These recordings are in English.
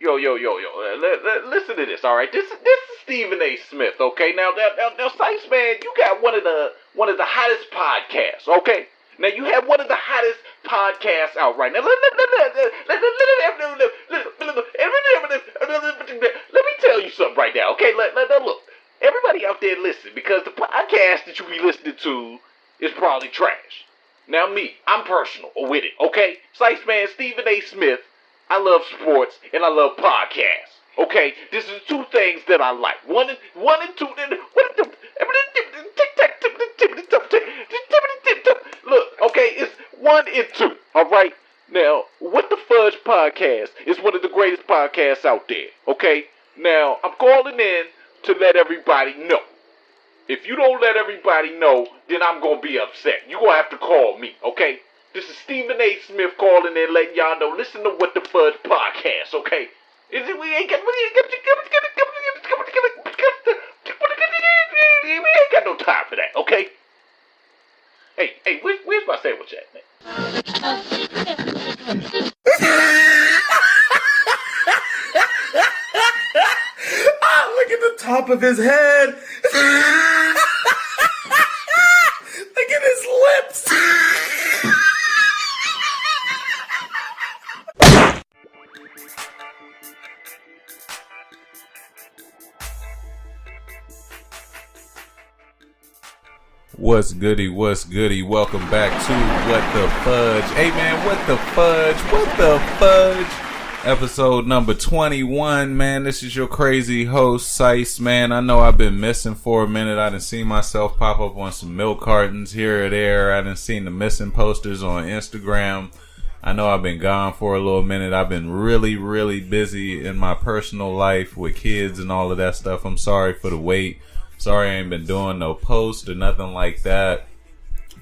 Yo. Listen to this, all right? This is Stephen A. Smith, okay? Now, Sites, man, you got one of the hottest podcasts, okay? Now you have one of the hottest podcasts out right now. Let me tell you something right now, okay? Look, everybody out there listen, because the podcast that you be listening to is probably trash. Now me, I'm personal with it, okay? Sites, man, Stephen A. Smith. I love sports and I love podcasts. Okay, this is two things that I like. One and two. Look, okay, it's 1 and 2. All right. Now, What the Fudge Podcast is one of the greatest podcasts out there. Okay. Now, I'm calling in to let everybody know. If you don't let everybody know, then I'm gonna be upset. You're gonna have to call me. Okay. This is Stephen A. Smith calling in, letting y'all know. Listen to What the Fudge Podcast, okay? We ain't got no time for that, okay? Hey, where's my sandwich at, man? Look at the top of his head. Look at his lips. What's goody? Welcome back to What the Fudge. Hey man, what the fudge? Episode number 21, man. This is your crazy host, Sice, man. I know I've been missing for a minute. I done seen myself pop up on some milk cartons here or there. I done seen the missing posters on Instagram. I know I've been gone for a little minute. I've been really busy in my personal life with kids and all of that stuff. I'm sorry for the wait. Sorry I ain't been doing no post or nothing like that.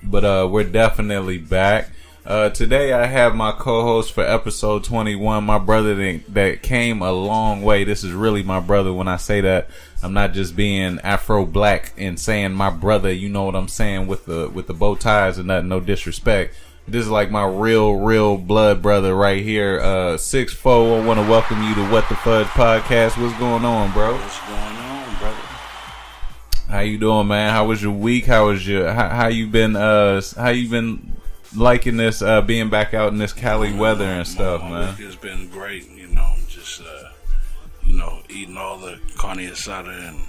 But we're definitely back. Today I have my co-host for episode 21, my brother that came a long way. This is really my brother. When I say that, I'm not just being Afro-black and saying my brother, you know what I'm saying, with the bow ties and nothing, no disrespect. This is like my real blood brother right here. 6'4", I want to welcome you to What the Fudge Podcast. What's going on, bro? What's going on, brother? How you doing, man? How was your week? How you been liking this being back out in this Cali weather and stuff, my man? week has been great, just eating all the carne asada and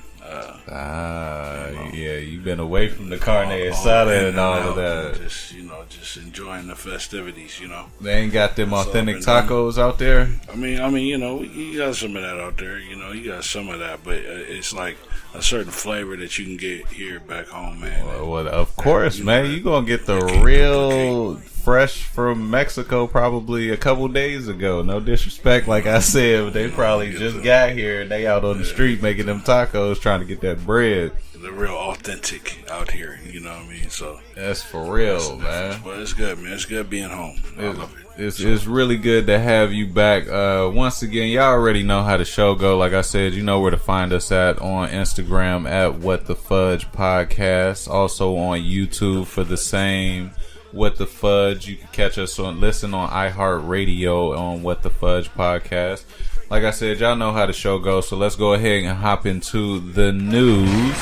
yeah, you've been away from the carne asada and all of that. Just enjoying the festivities, They ain't got them authentic tacos out there. I mean, you got some of that out there. You got some of that, but it's like a certain flavor that you can get here back home, man. Well, of course, man. You gonna get the real fresh from Mexico probably a couple days ago. No disrespect, like I said, but they probably just got here and they out on the street making them tacos, trying to get that bread. The real authentic out here, you know what I mean? So that's for real, man. But it's good, man. It's good being home. I love it. It's really good to have you back. Once again, y'all already know how the show go. Like I said, you know where to find us at on Instagram at WhatTheFudgePodcast. Also on YouTube for the same What the Fudge. You can catch us listen on iHeartRadio on What the Fudge Podcast. Like I said, y'all know how the show goes, so let's go ahead and hop into the news.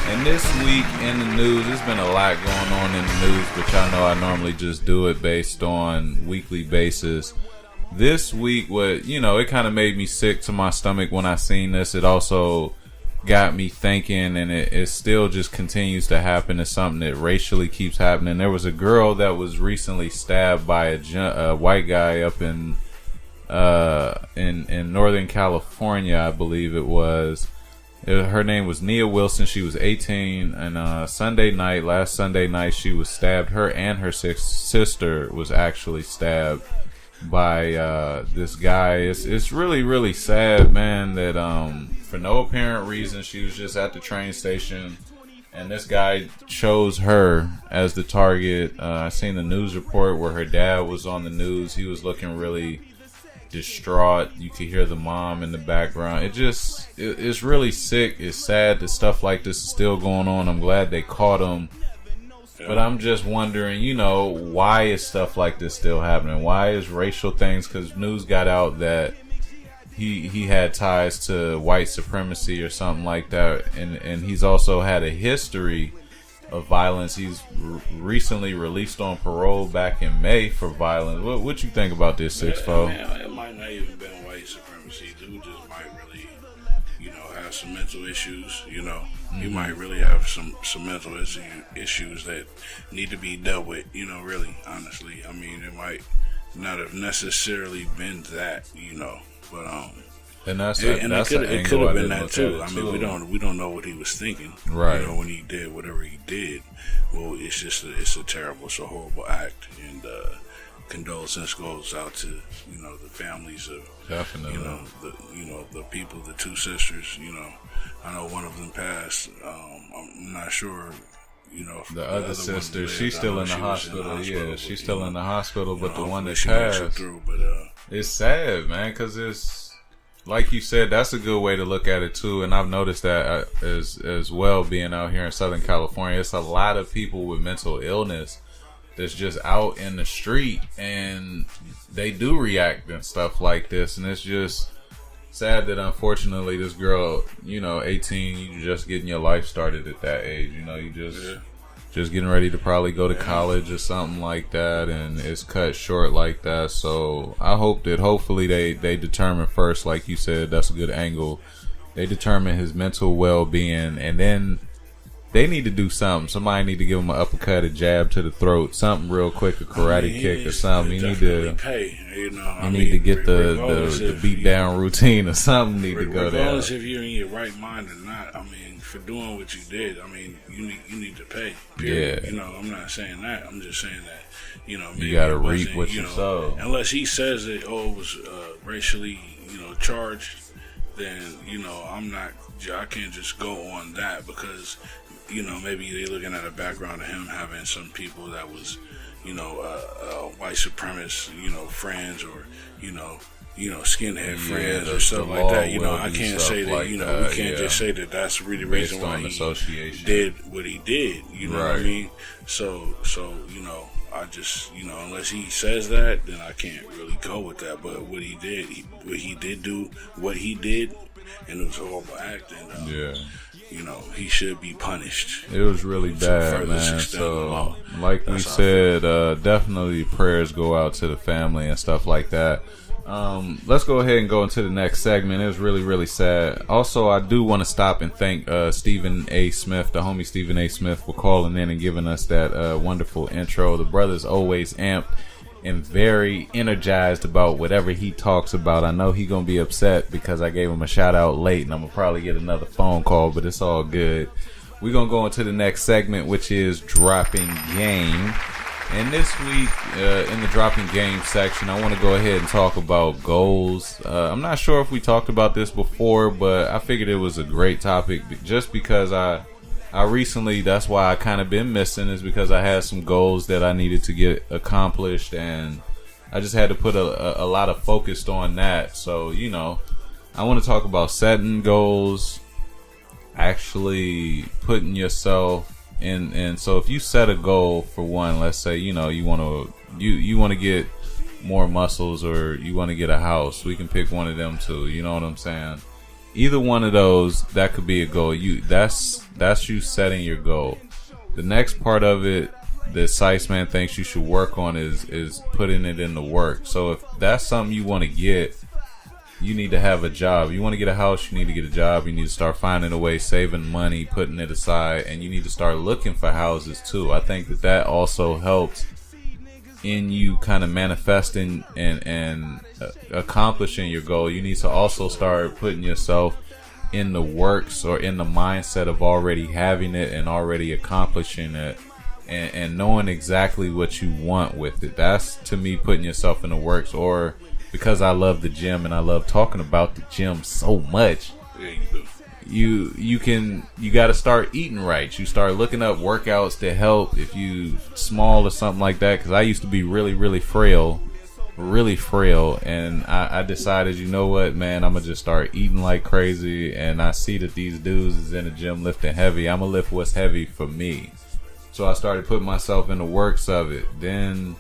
And this week in the news, there's been a lot going on in the news, but y'all know I normally just do it based on weekly basis. This week, it kind of made me sick to my stomach when I seen this. It also got me thinking, and it still just continues to happen. It's something that racially keeps happening. There was a girl that was recently stabbed by a white guy up in Northern California, I believe it was. Her name was Nia Wilson. She was 18, and last Sunday night, she was stabbed. Her and her sister was actually stabbed by this guy. It's really sad, man, that for no apparent reason, she was just at the train station, and this guy chose her as the target. I seen the news report where her dad was on the news. He was looking really distraught. You could hear the mom in the background. It's really sick. It's sad that stuff like this is still going on. I'm glad they caught him. But I'm just wondering, why is stuff like this still happening? Why is racial things? Because news got out that he had ties to white supremacy or something like that, and he's also had a history of violence. He's recently released on parole back in May for violence. What you think about this, 6-4? It might not even been white supremacy. Dude just might really, have some mental issues. He might really have some mental issues that need to be dealt with. Really, honestly, I mean, it might not have necessarily been that. But it could have been that too. I mean, we don't know what he was thinking, right? When he did whatever he did. Well, it's a horrible act, and condolences goes out to the families of definitely the people, the two sisters. I know one of them passed. I'm not sure. The other sister, she's still in the hospital. Yeah, she's still in the hospital, but the one that passed. It's sad, man, because it's like you said. That's a good way to look at it too, and I've noticed that as well. Being out here in Southern California, it's a lot of people with mental illness that's just out in the street, and they do react and stuff like this, and it's just sad that unfortunately this girl, 18, you just getting your life started at that age. You just getting ready to probably go to college or something like that, and it's cut short like that. So I hope that hopefully they determine first, like you said, that's a good angle. They determine his mental well-being, and then they need to do something. Somebody need to give him an uppercut, a jab to the throat, something real quick, a karate kick or something. You need to pay. Need to get the beat down routine or something. Need to go there. Regardless if you're in your right mind or not. I mean, for doing what you did, I mean, you need to pay. Period. Yeah. I'm not saying that. I'm just saying that. Maybe you gotta reap what you sow. Unless he says that it was racially charged, then I can't just go on that because maybe they're looking at a background of him having some people that was white supremacist friends or skinhead friends or stuff like that. I can't say that. Like we can't just say that that's really the reason why he did what he did. You know what I mean? So I just unless he says that, then I can't really go with that. But what he did, what he did, and it was a horrible act, and he should be punished. It was really bad, man. So, like we said, definitely prayers go out to the family and stuff like that. Let's go ahead and go into the next segment. It was really, really sad. Also, I do want to stop and thank Stephen A. Smith, the homie Stephen A. Smith, for calling in and giving us that wonderful intro. The brother's always amped and very energized about whatever he talks about. I know he gonna be upset because I gave him a shout out late, and I'm gonna probably get another phone call, but it's all good. We're gonna go into the next segment, which is Dropping Game. And this week, in the Dropping Game section, I want to go ahead and talk about goals. I'm not sure if we talked about this before, but I figured it was a great topic just because I recently, that's why I kind of been missing, is because I had some goals that I needed to get accomplished, and I just had to put a lot of focus on that. So, I want to talk about setting goals, actually putting yourself in. And so if you set a goal for one, let's say, you want to get more muscles, or you want to get a house, we can pick one of them two. You know what I'm saying? Either one of those, that could be a goal. That's you setting your goal. The next part of it that Sice Man thinks you should work on is putting it in the work. So if that's something you want to get, you need to have a job. You want to get a house, you need to get a job. You need to start finding a way, saving money, putting it aside, and you need to start looking for houses too. I think that also helps in you kind of manifesting and accomplishing your goal. You need to also start putting yourself in the works, or in the mindset of already having it and already accomplishing it, and knowing exactly what you want with it. That's, to me, putting yourself in the works. Or because I love the gym and I love talking about the gym so much, Yeah, you do. you got to start eating right. You start looking up workouts to help if you small or something like that. Because I used to be really, really frail, and I decided, you know what, man, I'm gonna just start eating like crazy. And I see that these dudes is in the gym lifting heavy. I'm gonna lift what's heavy for me. So I started putting myself in the works of it. Then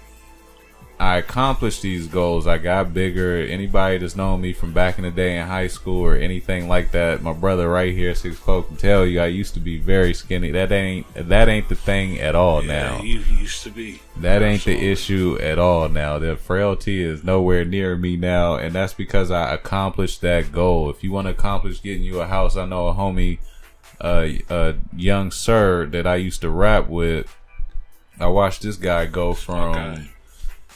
I accomplished these goals. I got bigger. Anybody that's known me from back in the day in high school or anything like that, my brother right here, 6'4", can tell you I used to be very skinny. That ain't the thing at all now. You used to be. That ain't the issue at all now. The frailty is nowhere near me now, and that's because I accomplished that goal. If you want to accomplish getting you a house, I know a homie, a young sir that I used to rap with. I watched this guy go from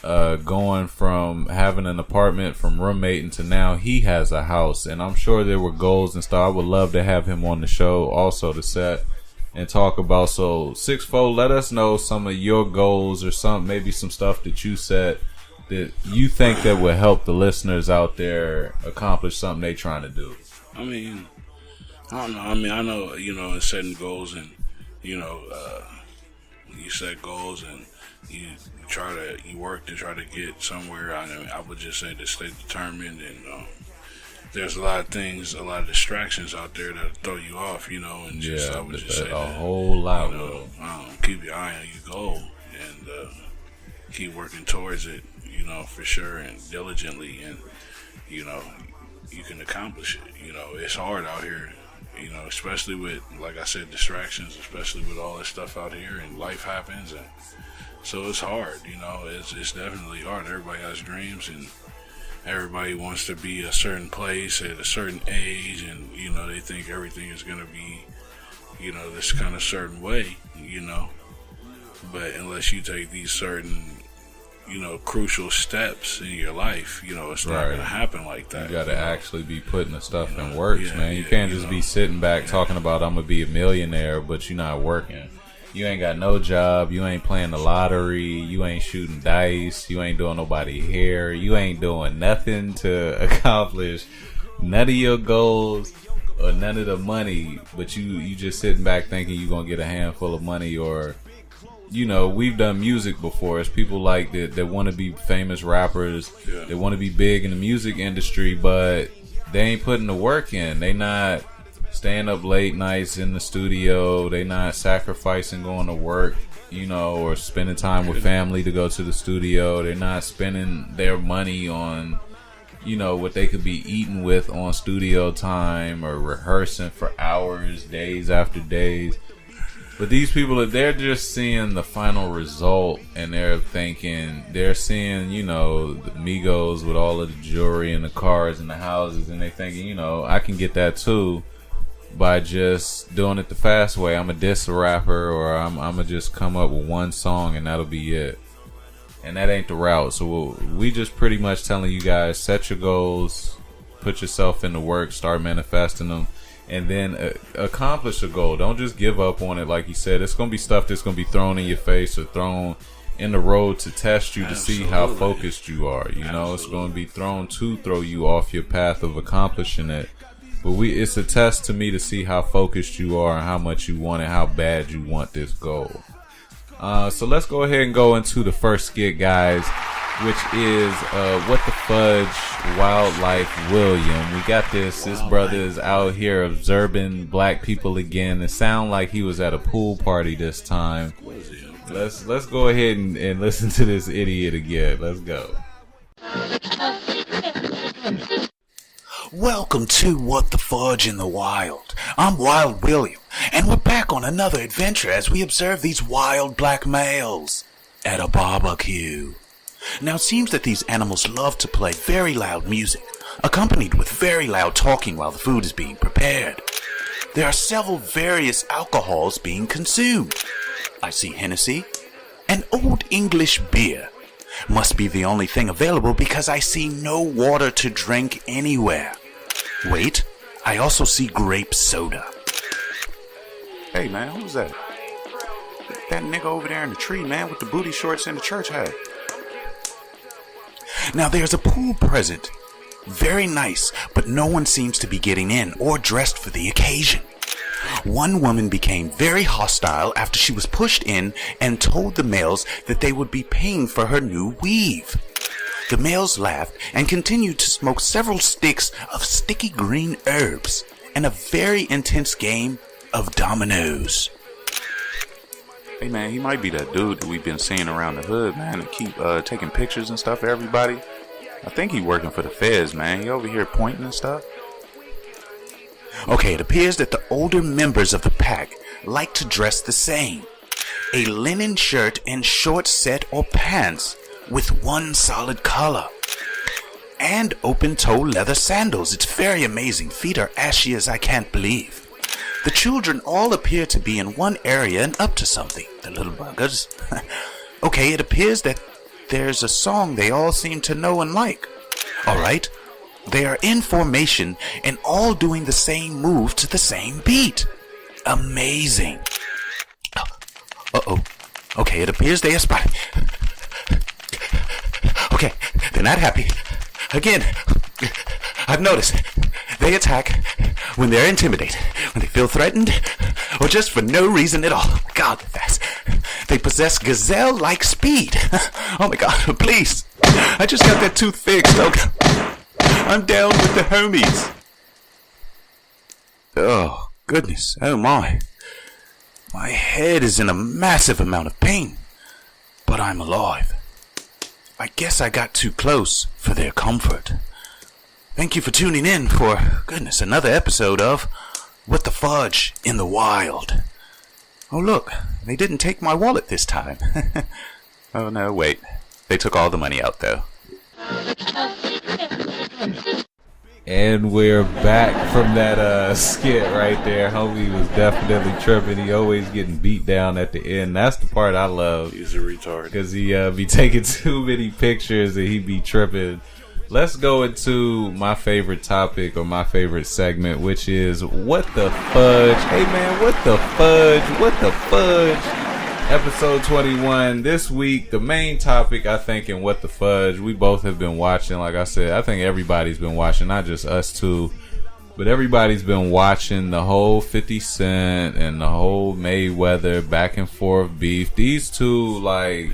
going from having an apartment from roommating to now he has a house, and I'm sure there were goals and stuff. I would love to have him on the show also to set and talk about. So 6'4", let us know some of your goals or maybe some stuff that you set that you think that would help the listeners out there accomplish something they trying to do. I mean, I don't know. I mean, I know, in setting goals and, you set goals and you work to try to get somewhere. I would just say to stay determined, and there's a lot of things, a lot of distractions out there that throw you off, and just I would just say a whole lot. Keep your eye on your goal and keep working towards it, for sure, and diligently, and you can accomplish it. It's hard out here, especially with, like I said, distractions, especially with all this stuff out here, and life happens, and so it's hard, it's definitely hard. Everybody has dreams, and everybody wants to be a certain place at a certain age, and, they think everything is going to be, this kind of certain way, but unless you take these certain, crucial steps in your life, it's not going to happen like that. You got to actually be putting the stuff in works, man. You can't just be sitting back talking about I'm going to be a millionaire, but you're not working. You ain't got no job. You ain't playing the lottery. You ain't shooting dice. You ain't doing nobody hair. You ain't doing nothing to accomplish none of your goals or none of the money. But you just sitting back thinking you're going to get a handful of money. Or, we've done music before. It's people like that want to be famous rappers. Yeah. They want to be big in the music industry, but they ain't putting the work in. They not staying up late nights in the studio. They not sacrificing going to work, or spending time with family to go to the studio. They're not spending their money on, what they could be eating with on studio time or rehearsing for hours, days after days. But these people, they're just seeing the final result, and they're seeing, the Migos with all of the jewelry and the cars and the houses, and they're thinking, I can get that too by just doing it the fast way. I'm a diss a rapper, or I'm gonna just come up with one song and that'll be it. And that ain't the route. So we just pretty much telling you guys, set your goals, put yourself into work, start manifesting them, and then accomplish a goal. Don't just give up on it. Like you said, it's gonna be stuff that's gonna be thrown in your face or thrown in the road to test you, to see how focused you are. It's gonna be thrown to throw you off your path of accomplishing it. But it's a test to me to see how focused you are and how much you want it, how bad you want this goal. So let's go ahead and go into the first skit, guys, which is What the Fudge Wildlife William. We got this brother is out here observing black people again. It sounds like he was at a pool party this time. Let's go ahead and listen to this idiot again. Let's go. Welcome to What the Fudge in the Wild. I'm Wild William, and we're back on another adventure as we observe these wild black males at a barbecue. Now, it seems that these animals love to play very loud music, accompanied with very loud talking while the food is being prepared. There are several various alcohols being consumed. I see Hennessy and Old English beer. Must be the only thing available because I see no water to drink anywhere. Wait, I also see grape soda. Hey man, who's that? That nigga over there in the tree, man, with the booty shorts and the church hat. Now there's a pool present. Very nice, but no one seems to be getting in or dressed for the occasion. One woman became very hostile after she was pushed in and told the males that they would be paying for her new weave. The males laughed and continued to smoke several sticks of sticky green herbs and a very intense game of dominoes. Hey man, he might be that dude that we've been seeing around the hood, man, and keep taking pictures and stuff of everybody. I think he working for the feds, man. He over here pointing and stuff. Okay, it appears that the older members of the pack like to dress the same. A linen shirt and short set or pants with one solid color. And open-toe leather sandals. It's very amazing. Feet are ashy as I can't believe. The children all appear to be in one area and up to something. The little buggers. Okay, it appears that there's a song they all seem to know and like. Alright. They are in formation and all doing the same move to the same beat. Amazing. Uh-oh. Okay, it appears they are spotted. Okay, they're not happy. Again, I've noticed they attack when they're intimidated, when they feel threatened, or just for no reason at all. God, they're fast. They possess gazelle-like speed. Oh my God, please. I just got that tooth fixed. Oh, I'm down with the homies. Oh, goodness. Oh my. My head is in a massive amount of pain, but I'm alive. I guess I got too close for their comfort. Thank you for tuning in for, goodness, another episode of What the Fudge in the Wild. Oh look, they didn't take my wallet this time. Oh no, wait. They took all the money out though. And we're back from that skit right there. Homie was definitely tripping. He always getting beat down at the end. That's the part I love. He's a retard. Because he be taking too many pictures and he be tripping. Let's go into my favorite topic or my favorite segment, which is What the Fudge. Hey man, what the fudge? What the fudge? Episode 21. This week, the main topic, I think, in What the Fudge, we both have been watching. Like I said, I think everybody's been watching, not just us two, but everybody's been watching the whole 50 Cent and the whole Mayweather back and forth beef. These two, like,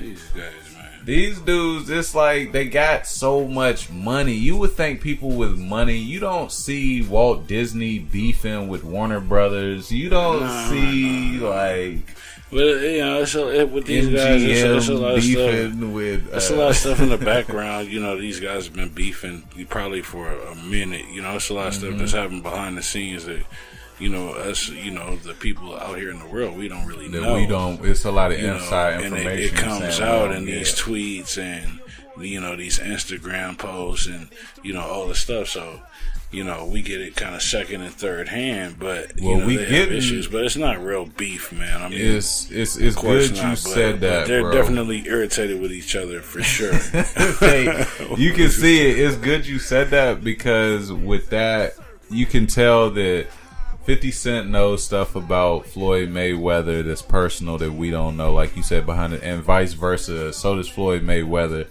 these dudes, it's like they got so much money. You would think people with money, you don't see Walt Disney beefing with Warner Brothers. You don't see, like... But you know, with these guys, it's a lot of stuff. It's a lot of stuff in the background. You know, these guys have been beefing probably for a minute. You know, it's a lot of stuff that's happening behind the scenes that, you know, us, you know, the people out here in the world, we don't really know. We don't. It's a lot of inside information, and it comes out in these tweets and, you know, these Instagram posts and, you know, all this stuff. So, you know, we get it kind of second and third hand, but you know, they have issues. But it's not real beef, man. I mean, it's good you said that. They're bro. Definitely irritated with each other for sure. Hey, you can see it. It's good you said that because with that, you can tell that 50 Cent knows stuff about Floyd Mayweather that's personal that we don't know, like you said, behind it, and vice versa. So does Floyd Mayweather.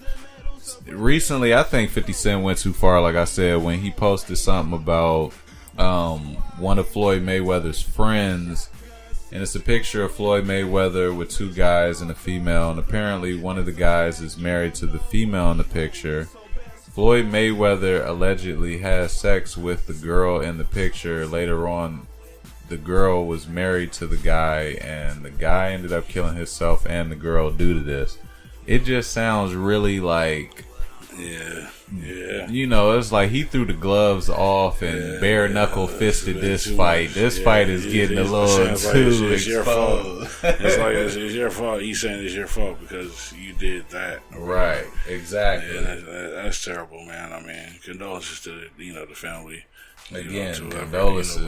Recently, I think 50 Cent went too far, like I said, when he posted something about one of Floyd Mayweather's friends, and it's a picture of Floyd Mayweather with two guys and a female, and apparently one of the guys is married to the female in the picture. Floyd Mayweather allegedly has sex with the girl in the picture. Later on, the girl was married to the guy, and the guy ended up killing himself and the girl due to this. It just sounds really like, yeah. You know, it's like he threw the gloves off and bare knuckle fisted this fight. This fight is getting a little too exposed. Your fault. It's like it's your fault. He's saying it's your fault because you did that. Right. Exactly. Yeah, that's terrible, man. I mean, condolences to the family. Again, condolences.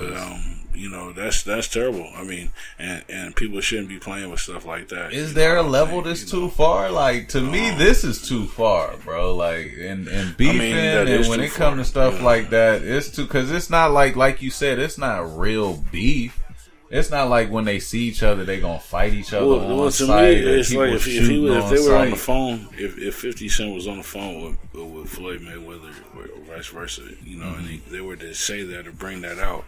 You know, that's terrible. I mean, and people shouldn't be playing with stuff like that. Is there a level that's too far? Like, to me, this is too far, bro. Like, and beefing, and when it comes to stuff like that, it's too, because it's not like you said, it's not real beef. It's not like when they see each other, they gonna fight each other on site. To me, it's like if they were on the phone, if 50 Cent was on the phone with Floyd Mayweather or vice versa, you know, and they were to say that or bring that out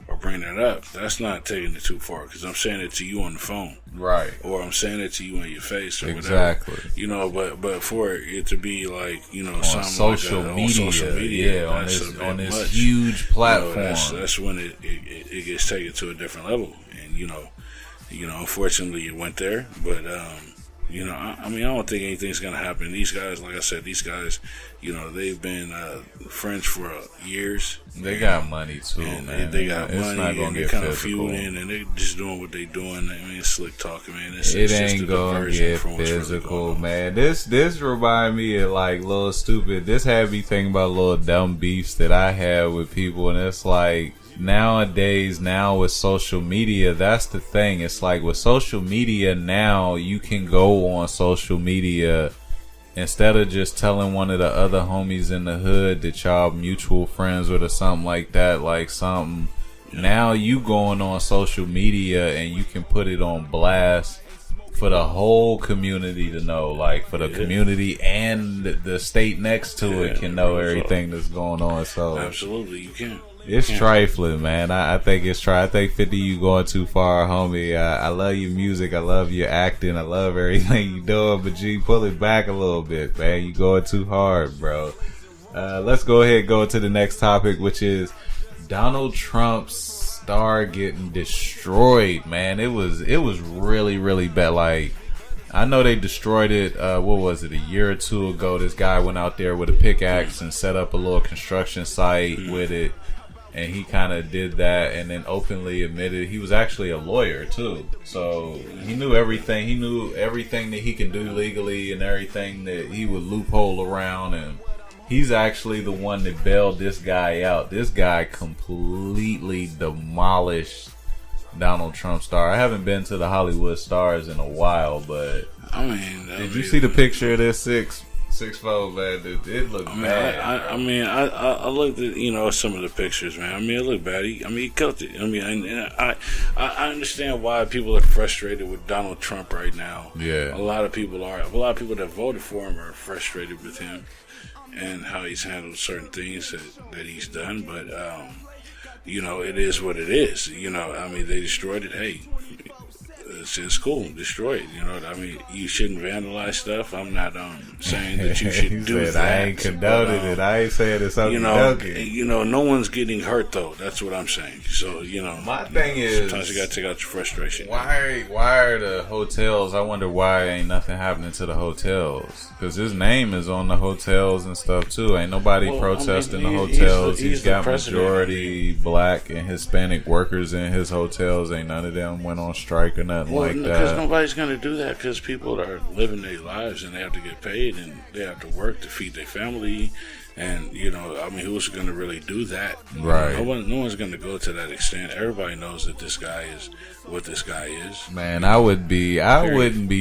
or bring that up, that's not taking it too far because I'm saying it to you on the phone, right? Or I'm saying it to you in your face, or exactly. Whatever. You know, but for it to be like, you know, on something social like that, media, on social media, on this huge platform, that's when it gets taken to a different level, and you know, unfortunately it went there. But I don't think anything's gonna happen. These guys, like I said, they've been friends for years. They got money too, man. They got it's money, not gonna and they're get kind of physical. feuding, and they're just doing what they're doing. I mean, it's slick talking, man. It's It just ain't a gonna diversion get from what's really physical, going on. man. This remind me of like little stupid. This had me thinking about little dumb beefs that I had with people, and it's like nowadays, now with social media, that's the thing. It's like with social media now, you can go on social media instead of just telling one of the other homies in the hood that y'all mutual friends with or something like that, like something. Now you going on social media and you can put it on blast for the whole community to know, like for the community and the state next to it can know everything that's going on. So absolutely, you can. It's trifling, man. I think it's I think 50, you going too far, homie. I love your music. I love your acting. I love everything you doing. But G, pull it back a little bit, man. You going too hard, bro. Let's go ahead and go to the next topic, which is Donald Trump's star getting destroyed, man. It was really, really bad. Like, I know they destroyed it, what was it, a year or two ago. This guy went out there with a pickaxe and set up a little construction site with it. And he kind of did that and then openly admitted he was actually a lawyer too. So he knew everything. He knew everything that he can do legally and everything that he would loophole around. And he's actually the one that bailed this guy out. This guy completely demolished Donald Trump's star. I haven't been to the Hollywood Stars in a while, but did you see the picture of this 6'4", man? It looked bad. I looked at some of the pictures, man. I mean, it looked bad. He killed it. I mean, and I understand why people are frustrated with Donald Trump right now. Yeah, a lot of people are. A lot of people that voted for him are frustrated with him and how he's handled certain things that he's done. But it is what it is. They destroyed it. Hey, it's cool. Destroy it. You shouldn't vandalize stuff. I'm not saying that you should do that. I ain't condoning it. I ain't saying it's something. No one's getting hurt though. That's what I'm saying. So my thing is sometimes you gotta take out your frustration. Why are the hotels? I wonder why ain't nothing happening to the hotels, because his name is on the hotels and stuff too. Ain't nobody protesting the hotels. He's got majority black and Hispanic workers in his hotels. Ain't none of them went on strike or nothing like that. Because nobody's gonna do that, because people are living their lives and they have to get paid and they have to work to feed their family. And who's going to really do that? Right. No one's going to go to that extent. Everybody knows that this guy is what this guy is. Man, I wouldn't be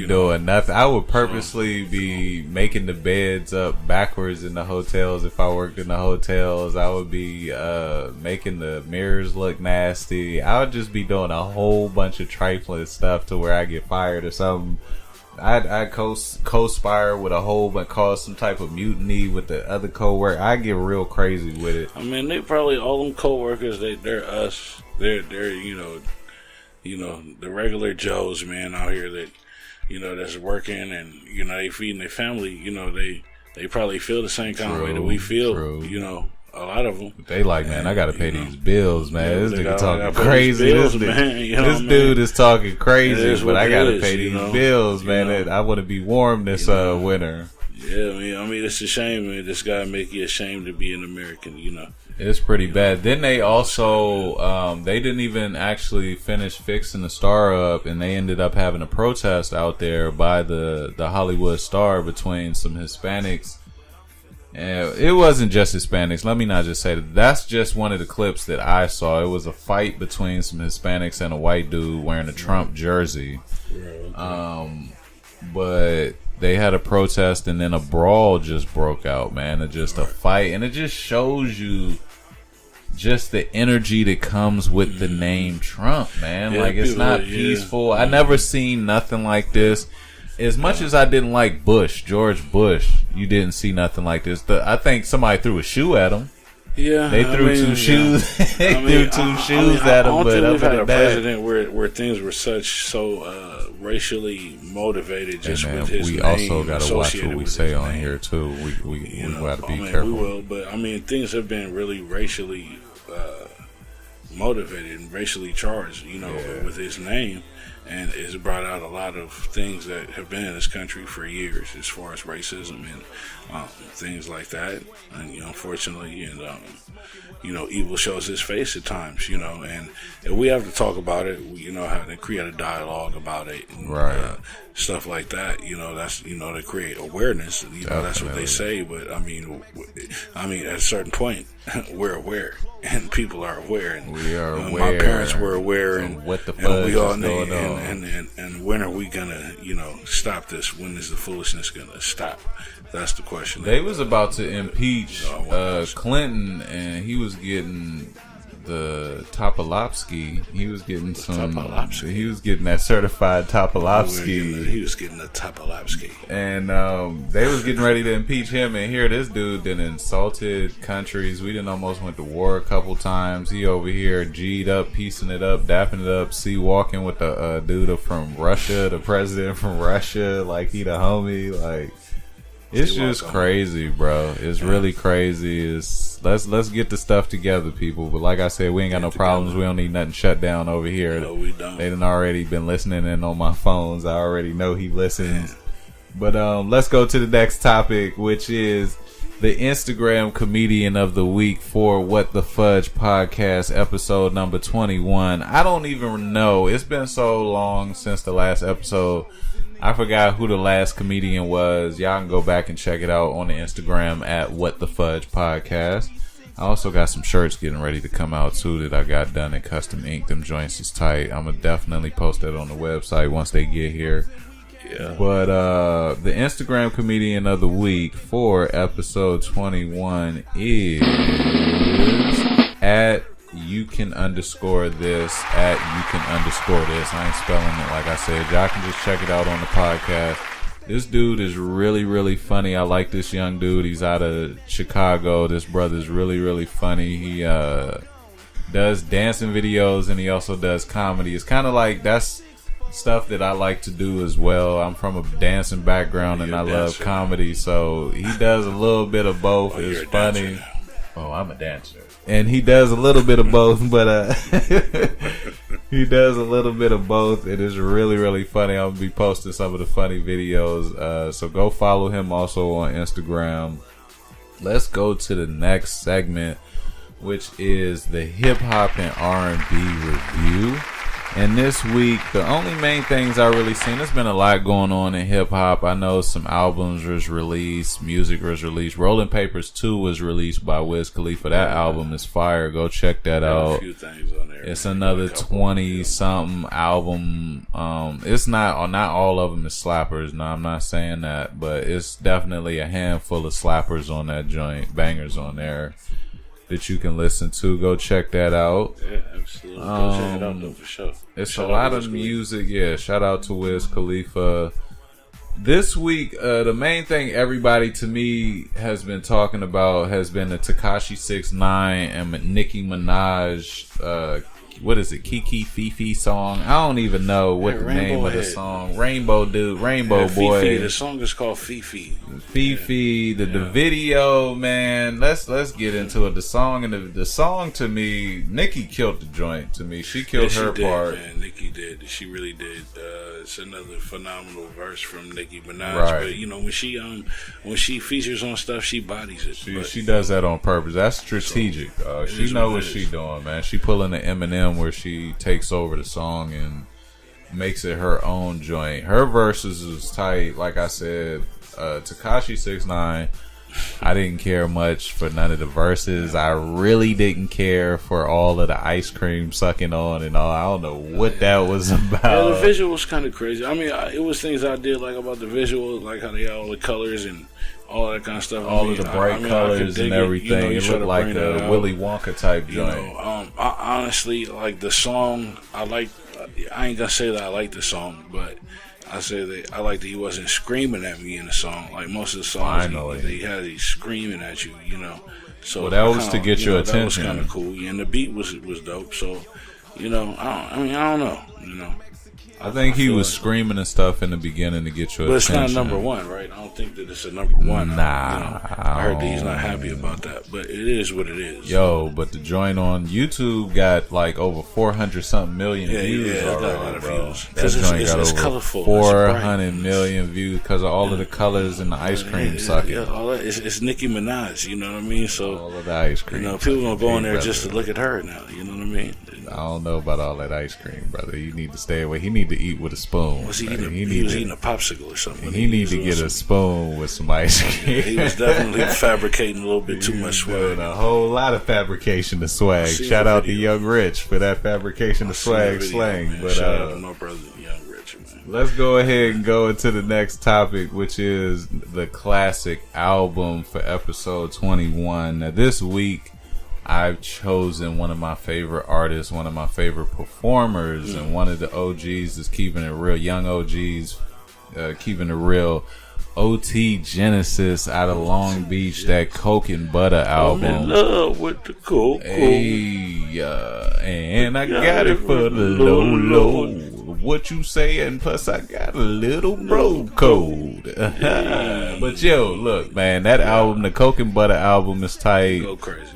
doing nothing. I would purposely be making the beds up backwards in the hotels if I worked in the hotels. I would be making the mirrors look nasty. I would just be doing a whole bunch of trifling stuff to where I get fired or something. I'd co-conspire with a whole bunch, cause some type of mutiny with the other co-worker. I get real crazy with it. I mean, they probably, all them co-workers, they're us. They're the regular Joes, man, out here that, that's working and, they feeding their family. They probably feel the same kind of way that we feel, a lot of them. They like, man, I gotta pay these bills, man. This nigga talking crazy. this dude is talking crazy, but I gotta pay these bills, man. I want to be warm this winter. Yeah, I mean, it's a shame, man. This guy make you ashamed to be an American, It's pretty bad. Then they also, they didn't even actually finish fixing the star up, and they ended up having a protest out there by the Hollywood Star between some Hispanics. And it wasn't just Hispanics. Let me not just say that. That's just one of the clips that I saw. It was a fight between some Hispanics and a white dude wearing a Trump jersey. But they had a protest and then a brawl just broke out, man. It's just a fight. And it just shows you just the energy that comes with the name Trump, man. Yeah, like, it's not peaceful. I never seen nothing like this. As much as I didn't like George Bush, you didn't see nothing like this. I think somebody threw a shoe at him. Yeah, they threw two shoes. They threw two shoes at him. I don't think we've had a president that, where things were so racially motivated. Just with his we name also got to watch what we say on here too. We got to be careful. We will, but things have been really racially motivated and racially charged. With his name. and it's brought out a lot of things that have been in this country for years, as far as racism and things like that. And unfortunately, and evil shows its face at times. And we have to talk about it. How to create a dialogue about it, and, right? Stuff like that. That's to create awareness. That's what they say. But I mean, at a certain point, we're aware, and people are aware, and we are aware. My parents were aware, and what the fudge we all is need, going on. and when are we gonna stop this? When is the foolishness gonna stop? That's the question. They was about to impeach Clinton, and he was getting the Topolopsky. He was getting He was getting that certified Topolopsky. He was getting the Topolopsky, and they was getting ready to impeach him. And here, this dude then insulted countries. We done almost went to war a couple times. He over here G'd up, piecing it up, dapping it up, walking with the dude from Russia, the president from Russia, like he the homie, like. It's just crazy, bro. It's really crazy. Let's get the stuff together, people. But like I said, we ain't got no problems. We don't need nothing shut down over here. No, we don't. They done already been listening in on my phones. I already know he listens. But let's go to the next topic, which is the Instagram comedian of the week for What the Fudge Podcast, episode number 21. I don't even know. It's been so long since the last episode. I forgot who the last comedian was. Y'all can go back and check it out on the Instagram at WhatTheFudgePodcast. I also got some shirts getting ready to come out too that I got done and custom inked. Them joints is tight. I'm gonna definitely post that on the website once they get here. Yeah. But the Instagram comedian of the week for episode 21 is at you can underscore this. I ain't spelling it like I said. Y'all can just check it out on the podcast. This dude is really, really funny. I like this young dude. He's out of Chicago. This brother's really, really funny. He does dancing videos and he also does comedy. It's kind of like that's stuff that I like to do as well. I'm from a dancing background and I love comedy, so he does a little bit of both. It's funny. Oh, I'm a dancer. And he does a little bit of both, but he does a little bit of both. It is really, really funny. I'll be posting some of the funny videos. So go follow him also on Instagram. Let's go to the next segment, which is the hip hop and R&B review. And this week, the only main things I really seen, there's been a lot going on in hip hop. I know some albums was released, music was released. Rolling Papers 2 was released by Wiz Khalifa. That album is fire. Go check that out. A few things on there. It's another 20-something album. It's not all of them is slappers. No, I'm not saying that, but it's definitely a handful of slappers on that joint, bangers on there that you can listen to. Go check that out. Yeah, absolutely. Go check it out though, for sure. It's a lot of music. Yeah, shout out to Wiz Khalifa. This week, the main thing everybody to me has been talking about has been the Tekashi 6ix9ine and Nicki Minaj. What is it? Kiki Fifi song? I don't even know what the name of the song. Rainbow Boy. Fifi. The song is called Fifi. The video, man. Let's get into it. The song and the song to me, Nicki killed the joint. To me, she killed her part. Man, Nicki did. She really did. It's another phenomenal verse from Nicki Minaj. Right. But when she features on stuff, she bodies it. She does that on purpose. That's strategic. She know what she doing, man. She pulling the Eminem where she takes over the song and makes it her own joint. Her verses is tight. Like I said, Tekashi 6ix9ine, I didn't care much for none of the verses. I really didn't care for all of the ice cream sucking on and all. I don't know what that was about. Yeah, the visual was kind of crazy. I mean, it was things I did like about the visual, like how they had all the colors and all that kind of stuff. All of the bright colors and everything. It looked like a Willy Wonka type joint. I honestly, like the song, I ain't gonna say that I like the song, but I say that I like that he wasn't screaming at me in the song. Like most of the songs, he's screaming at you, So that was to get your attention. That was kind of cool. Yeah, and the beat was dope. So, I don't know. I think he was screaming and stuff in the beginning to get your attention. But it's not number one, right? I don't think that it's a number one. Nah. I heard that he's not happy about that. but it is what it is. Yo, but the joint on YouTube got like over 400-something million views it got a lot of bro. views. That joint got it's over colorful. 400 million views because of all of the colors and the ice cream sucking. Yeah, all that. It's Nicki Minaj, you know what I mean? So all of the ice cream. You know, people gonna go in there just to look at her now. You know what I mean? I don't know about all that ice cream, brother. You need to stay away. He need to eat with a spoon. Was he eating? He was eating a popsicle or something. He need to get a spoon with some ice cream. Yeah, he was definitely fabricating a little bit too much swag. A whole lot of fabrication of swag. Shout out to Young Rich for that fabrication of swag slang. Man. But shout out to my brother Young Rich, man. Let's go ahead and go into the next topic, which is the classic album for episode 21. Now, this week, I've chosen one of my favorite artists, one of my favorite performers, and one of the OGs is keeping it real. Young OGs, keeping it real. OT Genesis out of Long Beach, that Coke and Butter album. I'm in love with the Coke. Hey, and I got it for the low. What you saying? Plus, I got a little bro code. But yo, look, man, that album, the Coke and Butter album, is tight. Go crazy.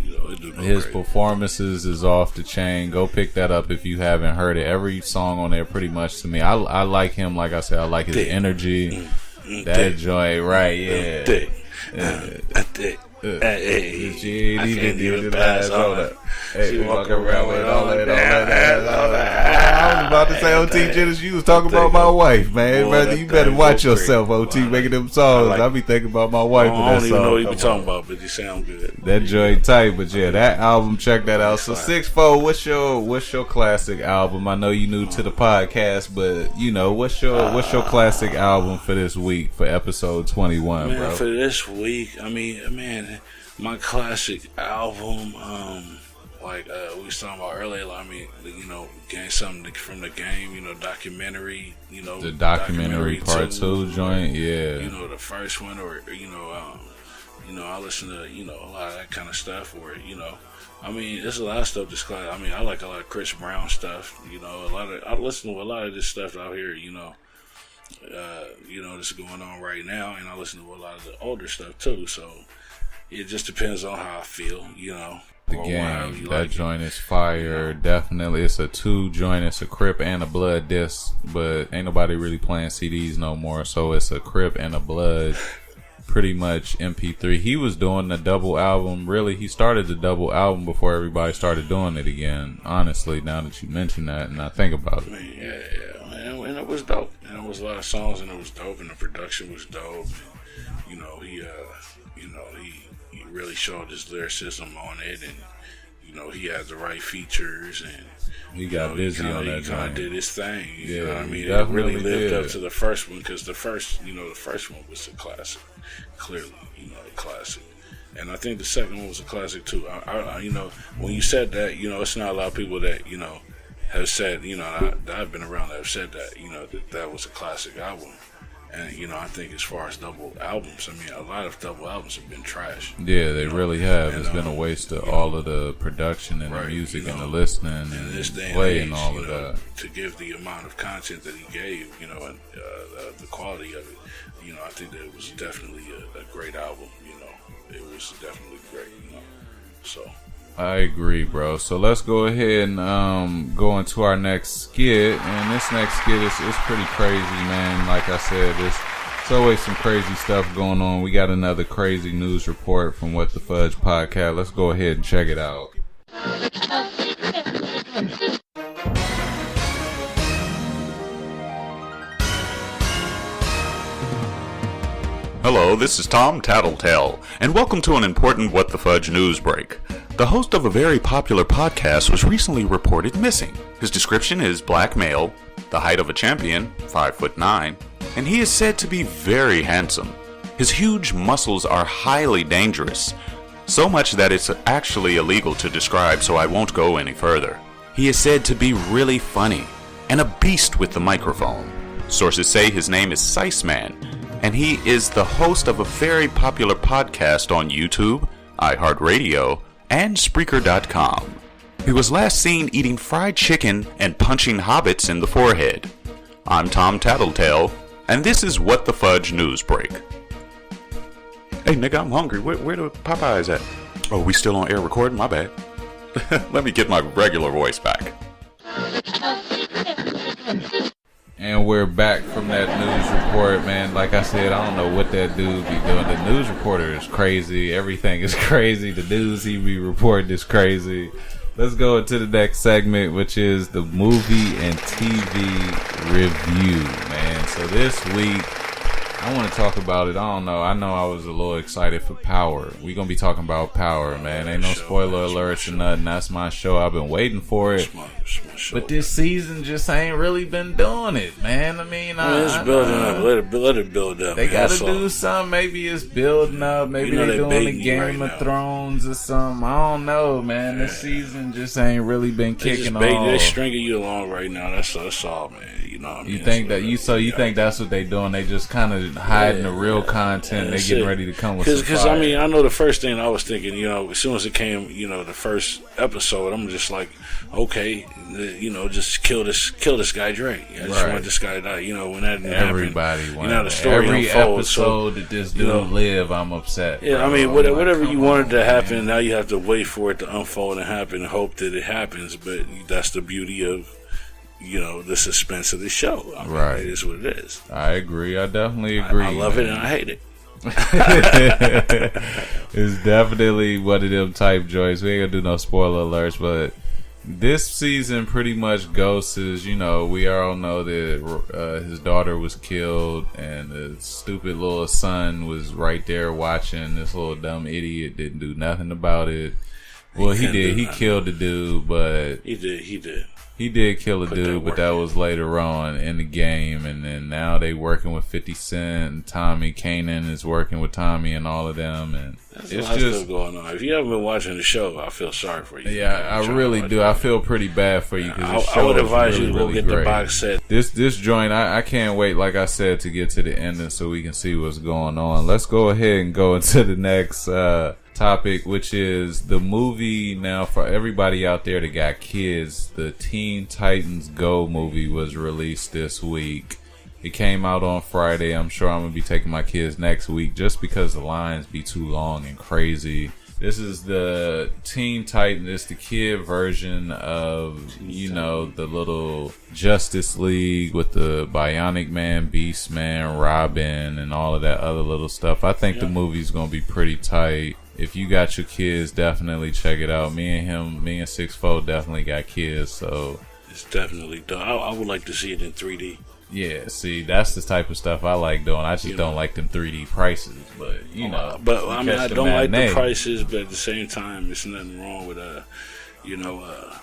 His performances is off the chain. Go pick that up if you haven't heard it. Every song on there, pretty much to me. I like him. Like I said, I like his energy. That joint, right? Yeah. Hey, I can't even pass on that. Hey, she walk around with all that. I was about to say, OT Genesis, you was talking about my wife, man. Boy, brother, you better watch yourself, OT, making them songs. I be thinking about my wife. I don't even know what you be talking about, but you sound good. That joint tight, but yeah, that album, check that out. So 6'4", what's your classic album? I know you new to the podcast, but you know, what's your classic album for this week for episode 21, man, bro? For this week, I mean, man, my classic album, like we was talking about earlier, I mean, you know, getting something from the game, you know, documentary, you know, the documentary part 2 joint, yeah, you know, the first one, or you know, I listen to, you know, a lot of that kind of stuff, or you know, I mean, there's a lot of stuff that's classic. I mean, I like a lot of Chris Brown stuff, you know, I listen to a lot of this stuff out here, you know, that's going on right now, and I listen to a lot of the older stuff too. So it just depends on how I feel, you know. The game, that joint is fire. Definitely, it's a 2 joint. It's a Crip and a Blood disc, but ain't nobody really playing CDs no more. So it's a Crip and a Blood, pretty much MP3. He was doing the double album. Really, he started the double album before everybody started doing it again. Honestly, now that you mention that and I think about it, yeah, and it was dope. And it was a lot of songs, and it was dope, and the production was dope. You know, he really showed his lyricism on it, and you know, he had the right features, and he got busy on that. He kind of did his thing. You know what I mean? It really lived up to the first one, because the first one was a classic, clearly, you know, a classic. And I think the second one was a classic too. I you know, when you said that, you know, it's not a lot of people that, you know, have said, you know, that I've been around that have said that, you know, that was a classic album. And, you know, I think as far as double albums, I mean, a lot of double albums have been trash. Yeah, they really have. It's been a waste of all of the production and the music and the listening and this day play and and all of know, that. To give the amount of content that he gave, you know, and the quality of it, you know, I think that it was definitely a great album, you know. It was definitely great, you know. So I agree, bro. So let's go ahead and go into our next skit. And this next skit is pretty crazy, man. Like I said, it's always some crazy stuff going on. We got another crazy news report from What the Fudge Podcast. Let's go ahead and check it out. Hello, this is Tom Tattletale, and welcome to an important What the Fudge News Break. The host of a very popular podcast was recently reported missing. His description is black male, the height of a champion, 5'9", and he is said to be very handsome. His huge muscles are highly dangerous, so much that it's actually illegal to describe, so I won't go any further. He is said to be really funny, and a beast with the microphone. Sources say his name is Siceman, and he is the host of a very popular podcast on YouTube, iHeartRadio, and Spreaker.com. He was last seen eating fried chicken and punching hobbits in the forehead. I'm Tom Tattletale, and this is What the Fudge News Break. Hey nigga, I'm hungry. Where the Popeyes at? Oh, we still on air recording? My bad. Let me get my regular voice back. And we're back from that news report, man. Like I said, I don't know what that dude be doing. The news reporter is crazy. Everything is crazy. The news he be reporting is crazy. Let's go into the next segment, which is the movie and TV review, man. So this week, I want to talk about it. I don't know. I know I was a little excited for Power. We're going to be talking about Power, man. Ain't no spoiler alerts or nothing. That's my show. I've been waiting for it. But this season just ain't really been doing it, man. I mean, it's building up. Let it build up. They got to do something. Maybe it's building up. Maybe they're doing the Game of Thrones or something. I don't know, man. This season just ain't really been kicking off. They're stringing you along right now. That's all, man. You know what I mean? You think you think that's what they doing? They just kind of hiding the real content. They getting ready to come with some fire. Because I mean, I know the first thing I was thinking, as soon as it came, the first episode, I'm just like, okay, just kill this guy Dre. I just want this guy to die. When that didn't everybody happen, the story every unfolds. Episode that this dude live, I'm upset. Yeah, bro. I mean, whatever you wanted to happen, now you have to wait for it to unfold and happen and hope that it happens. But that's the beauty of the suspense of the show. I mean, it is what it is. I agree. I definitely agree. I love it and I hate it. It's definitely one of them type joints. We ain't gonna do no spoiler alerts, but this season pretty much goes as we all know that his daughter was killed and the stupid little son was right there watching. This little dumb idiot didn't do nothing about it. Well, he did. He killed the dude, but he did. He did kill a dude, but that was later on in the game. And then now they working with 50 Cent and Tommy. Kanan is working with Tommy and all of them. And it's just going on. If you haven't been watching the show, I feel sorry for you. Yeah, I really do. I feel pretty bad for you because I would advise you to go get the box set. This joint, I can't wait, like I said, to get to the ending so we can see what's going on. Let's go ahead and go into the next topic, which is the movie. Now, for everybody out there that got kids, the Teen Titans Go movie was released this week. It came out on Friday. I'm sure I'm gonna be taking my kids next week just because the lines be too long and crazy. This is the Teen Titans. It's the kid version of, the little Justice League with the Bionic Man, Beast Man, Robin, and all of that other little stuff. I think the movie's gonna be pretty tight. If you got your kids, definitely check it out. Me and 6'4" definitely got kids, so it's definitely done. I would like to see it in 3D. Yeah, see, that's the type of stuff I like doing. I just don't like them 3D prices, but But I mean, I don't like the prices, but at the same time, there's nothing wrong with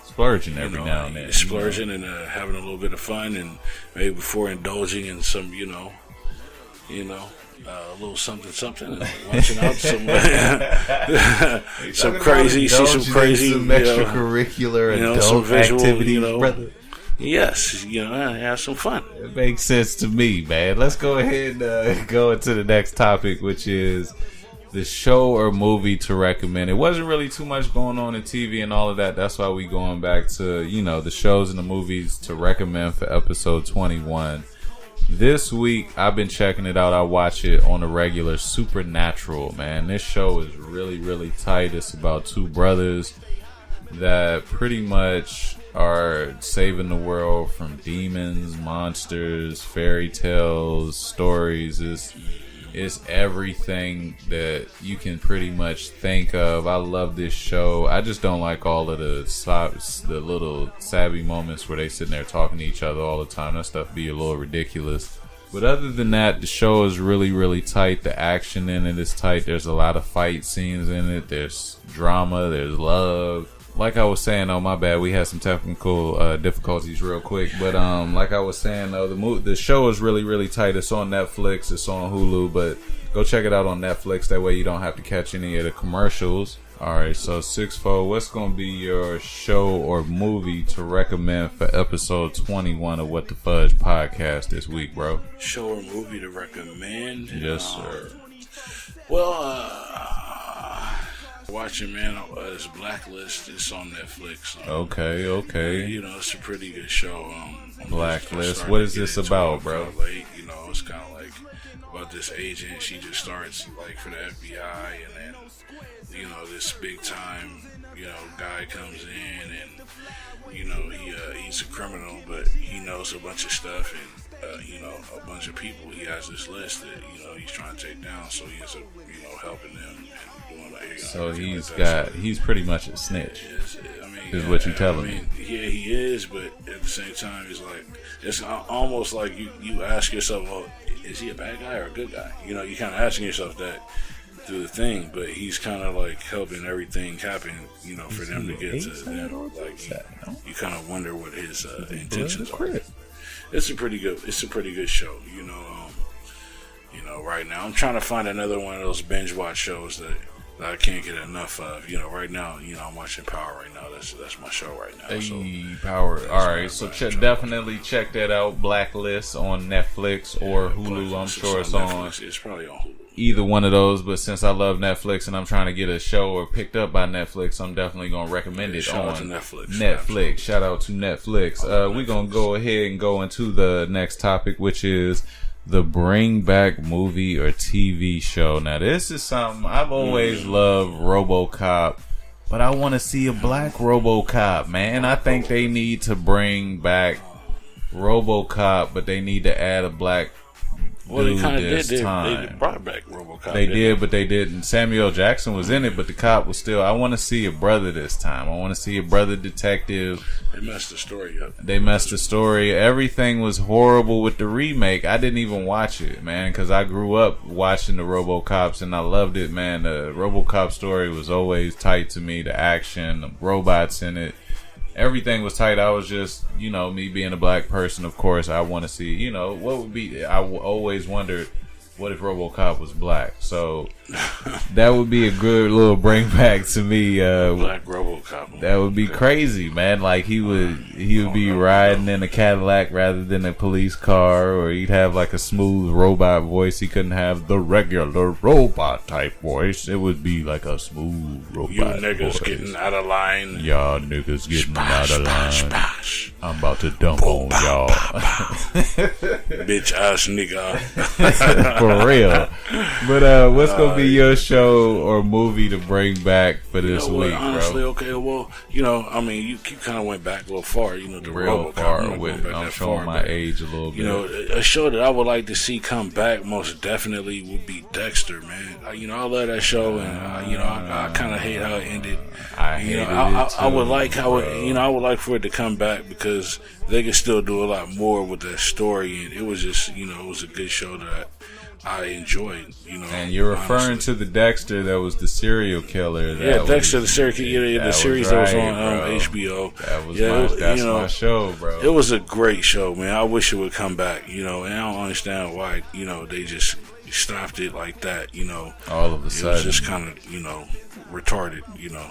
splurging every now and then. Splurging and having a little bit of fun, and maybe before indulging in some, a little something, and watching out some some extracurricular adult some visual, activity, brother. Yes, have some fun. It makes sense to me, man. Let's go ahead and go into the next topic, which is the show or movie to recommend. It wasn't really too much going on in TV and all of that. That's why we going back to, the shows and the movies to recommend for episode 21. This week, I've been checking it out. I watch it on a regular. Supernatural, man. This show is really, really tight. It's about two brothers that pretty much are saving the world from demons, monsters, fairy tales, stories. It's everything that you can pretty much think of. I love this show. I just don't like all of the little savvy moments where they sitting there talking to each other all the time. That stuff be a little ridiculous. But other than that, the show is really, really tight. The action in it is tight. There's a lot of fight scenes in it. There's drama. There's love. Like I was saying, my bad, we had some technical difficulties real quick. But like I was saying, the show is really, really tight. It's on Netflix. It's on Hulu. But go check it out on Netflix. That way you don't have to catch any of the commercials. All right, so 6'4", what's going to be your show or movie to recommend for episode 21 of What the Fudge Podcast this week, bro? Show or movie to recommend? Yes, sir. Well, watching, man, is Blacklist. It's on Netflix. Okay. You know, it's a pretty good show. Blacklist. What is this about, bro? Late, you know, it's kind of like about this agent. She just starts like for the FBI, and then you know this big time guy comes in, and you know he's a criminal, but he knows a bunch of stuff, and a bunch of people. He has this list that he's trying to take down, so he ends up helping them and doing like. So he's he's pretty much a snitch. Is what you telling me? Yeah, he is, but at the same time, it's almost like you ask yourself, well, is he a bad guy or a good guy? You kind of asking yourself that through the thing, but he's kind of like helping everything happen, for them to get to them. Like you kind of wonder what his intentions are. It's a pretty good show, right now I'm trying to find another one of those binge watch shows that I can't get enough of. Right now, I'm watching Power right now. That's my show right now. So Power. All right, so definitely check that out. Blacklist on Netflix or Hulu. I'm sure it's on. It's probably on Hulu. Either one of those, but since I love Netflix and I'm trying to get a show or picked up by Netflix, I'm definitely gonna recommend it on Netflix. Shout out to Netflix. We're gonna go ahead and go into the next topic, which is the Bring Back movie or TV show. Now, this is something I've always loved, RoboCop, but I want to see a black RoboCop, man. I think they need to bring back RoboCop, but they need to add a black they kind of did. They brought back RoboCop. They did, but they didn't. Samuel Jackson was in it, but the cop was still. I want to see a brother this time. I want to see a brother detective. They messed the story up. They messed the story. Everything was horrible with the remake. I didn't even watch it, man, because I grew up watching the RoboCops and I loved it, man. The RoboCop story was always tight to me. The action, the robots in it. Everything was tight. I was just, me being a black person, of course, I want to see, what would be, I always wondered, what if RoboCop was black? So that would be a good little bring back to me. Black RoboCop. That would be crazy, man. Like he would be riding in a Cadillac rather than a police car, or he'd have like a smooth robot voice. He couldn't have the regular robot type voice. It would be like a smooth robot. You niggas voice. Getting out of line. Y'all niggas getting out of line. I'm about to dump on y'all. Bitch ass nigga. For real. But what's gonna be your show or movie to bring back for this week, honestly, bro? Okay, well, you kind of went back a little far, the real RoboCop. Far with it. I'm showing my age a little bit. A show that I would like to see come back most definitely would be Dexter, man. I love that show, and I kind of hate how it ended. I hated it too, I would like I would like for it to come back because they could still do a lot more with that story, and it was just it was a good show that I enjoyed, And you're referring to the Dexter that was the serial killer. Dexter, the serial killer, the series that was on HBO. That was my show, bro. It was a great show, man. I wish it would come back, and I don't understand why, they just stopped it like that, All of a sudden. It was just kind of, retarded,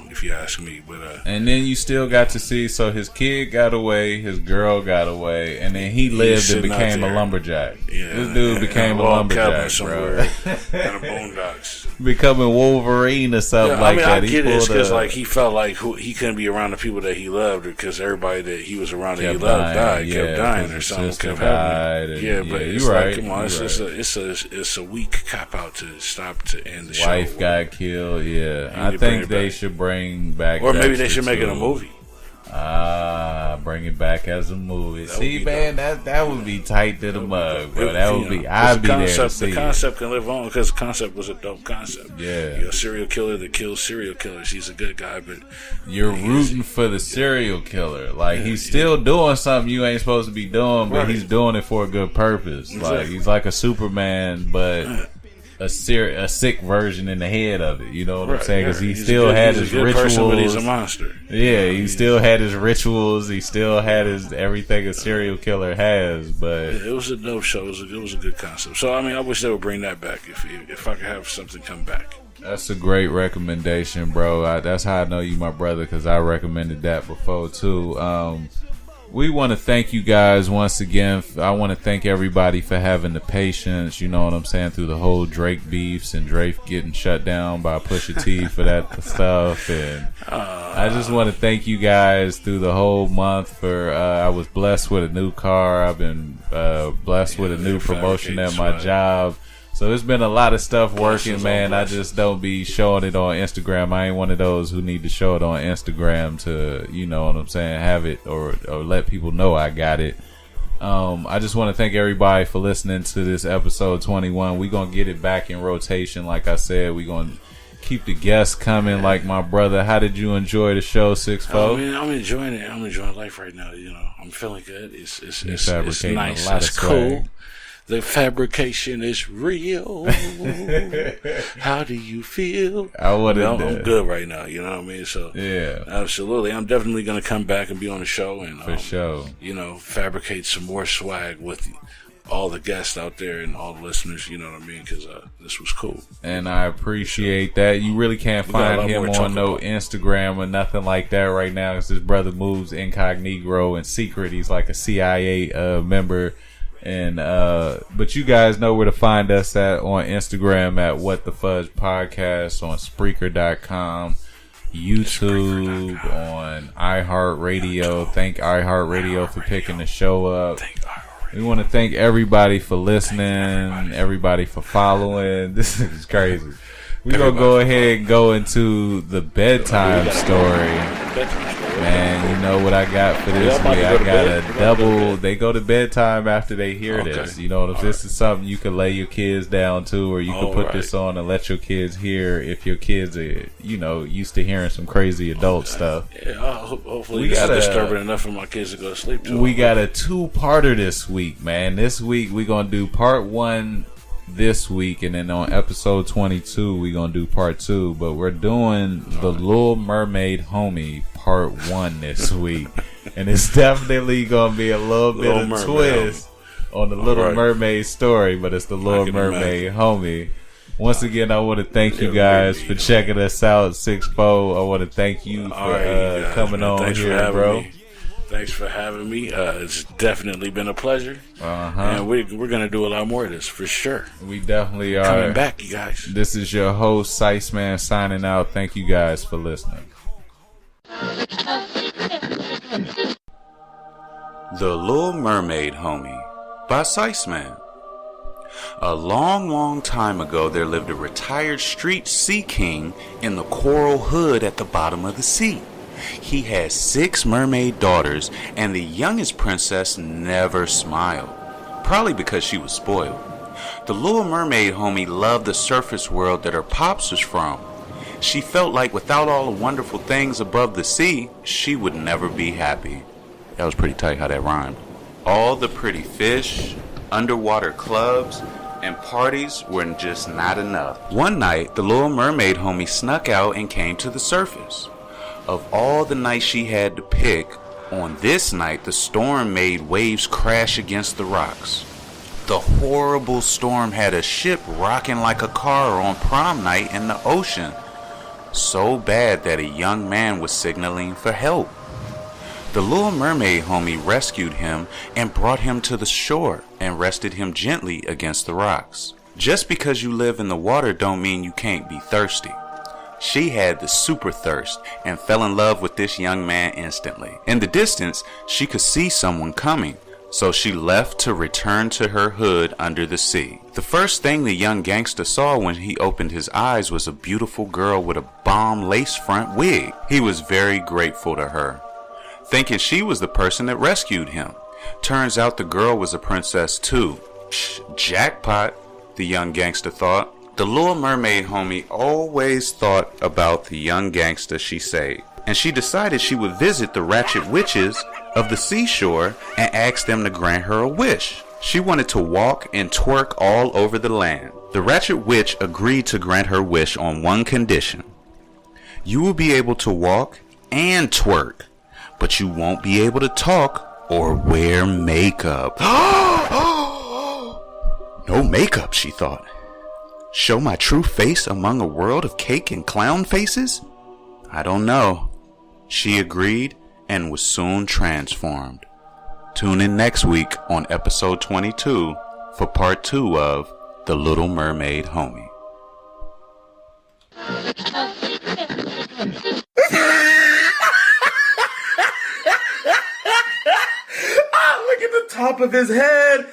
if you ask me. But and then you still got to see, so his kid got away, his girl got away, and then he lived and became a lumberjack. Yeah, this dude became a lumberjack, somewhere in the boondocks. Becoming Wolverine or something like that. I get it because he felt like he couldn't be around the people that he loved because everybody that he was around that he loved kept dying or something kept happening. But it's right. Come on, it's a weak cop out to end the show. Wife got killed. Yeah. I think they should bring back, or maybe they should make it a movie. Bring it back as a movie. See, man, that would be tight to the mug, bro. That would be. I'd be there to see. The concept can live on because the concept was a dope concept. Yeah, you're a serial killer that kills serial killers. He's a good guy, but you're rooting for the serial killer. Like he's still doing something you ain't supposed to be doing, but he's doing it for a good purpose. Exactly. Like he's like a Superman, but a sick version in the head of it. You know what I'm saying? Because he still had his rituals. Person, but he's a monster. Yeah, he still had his rituals. He still had his everything a serial killer has. But it was a dope show. It was a good concept. So I wish they would bring that back if I could have something come back. That's a great recommendation, bro. That's how I know you my brother, because I recommended that before too. we want to thank you guys once again. I want to thank everybody for having the patience, you know what I'm saying, through the whole Drake beefs and Drake getting shut down by Pusha T for that stuff. And I just want to thank you guys through the whole month for, I was blessed with a new car. I've been blessed with a new promotion at my job. So it's been a lot of stuff working, man. I just don't be showing it on Instagram. I ain't one of those who need to show it on Instagram to, you know what I'm saying, have it or let people know I got it. I just want to thank everybody for listening to this episode 21. We're going to get it back in rotation. Like I said, we're going to keep the guests coming like my brother. How did you enjoy the show, 6'4"? I'm enjoying it. I'm enjoying life right now. You know, I'm feeling good. It's nice. It's cool. The fabrication is real. How do you feel? I'm good right now. You know what I mean? So yeah, absolutely. I'm definitely going to come back and be on the show and for sure. You know, fabricate some more swag with all the guests out there and all the listeners. You know what I mean? Because this was cool. And I appreciate that. You really can't find him on no Instagram or nothing like that right now. Because his brother moves incognito in secret. He's like a CIA member. And but you guys know where to find us at on Instagram at WhatTheFudgePodcast, on Spreaker.com, YouTube, on iHeartRadio. Thank iHeartRadio for picking the show up. We want to thank everybody for listening, everybody for following. This is crazy. We're going to go ahead and go into the bedtime story. Man, you know what I got for this week? I got a double. They go to bedtime after they hear this. You know, if this is something you can lay your kids down to, or you can put this on and let your kids hear if your kids are, you know, used to hearing some crazy adult stuff. Yeah, hopefully this is disturbing enough for my kids to go to sleep too. We got a two-parter this week, man. This week we're going to do part 1 this week, and then on episode 22 we're going to do part 2. But we're doing the Lil Mermaid Homie part 1 this week, and it's definitely gonna be a little bit of twist on the Little Mermaid story, but it's the Lil Mermaid Homie. Once again, I want to thank you guys for checking us out. 6'4". I want to thank you for coming on here, bro. Thanks for having me. It's definitely been a pleasure. And we're gonna do a lot more of this for sure. We definitely are coming back, you guys. This is your host, Sice Man, signing out. Thank you guys for listening. The Lil Mermaid Homie by Sice Man. A long time ago, there lived a retired street sea king in the coral hood at the bottom of the sea. He had 6 mermaid daughters, and the youngest princess never smiled, probably because she was spoiled. The Little Mermaid Homie loved the surface world that her pops was from. She felt like without all the wonderful things above the sea, she would never be happy. That was pretty tight how that rhymed. All the pretty fish, underwater clubs, and parties were just not enough. One night, the Little Mermaid Homie snuck out and came to the surface. Of all the nights she had to pick, on this night the storm made waves crash against the rocks. The horrible storm had a ship rocking like a car on prom night in the ocean. So bad that a young man was signaling for help. The Little Mermaid Homie rescued him and brought him to the shore and rested him gently against the rocks. Just because you live in the water don't mean you can't be thirsty. She had the super thirst and fell in love with this young man instantly. In the distance, she could see someone coming, so she left to return to her hood under the sea. The first thing the young gangster saw when he opened his eyes was a beautiful girl with a bomb lace front wig. He was very grateful to her, thinking she was the person that rescued him. Turns out the girl was a princess too. Jackpot, the young gangster thought. The Little Mermaid Homie always thought about the young gangster she saved, and she decided she would visit the ratchet witches of the seashore and ask them to grant her a wish. She wanted to walk and twerk all over the land. The ratchet witch agreed to grant her wish on one condition. You will be able to walk and twerk, but you won't be able to talk or wear makeup. No makeup, she thought. Show my true face among a world of cake and clown faces? I don't know. She agreed and was soon transformed. Tune in next week on episode 22 for part 2 of The Little Mermaid Homie. Look at the top of his head.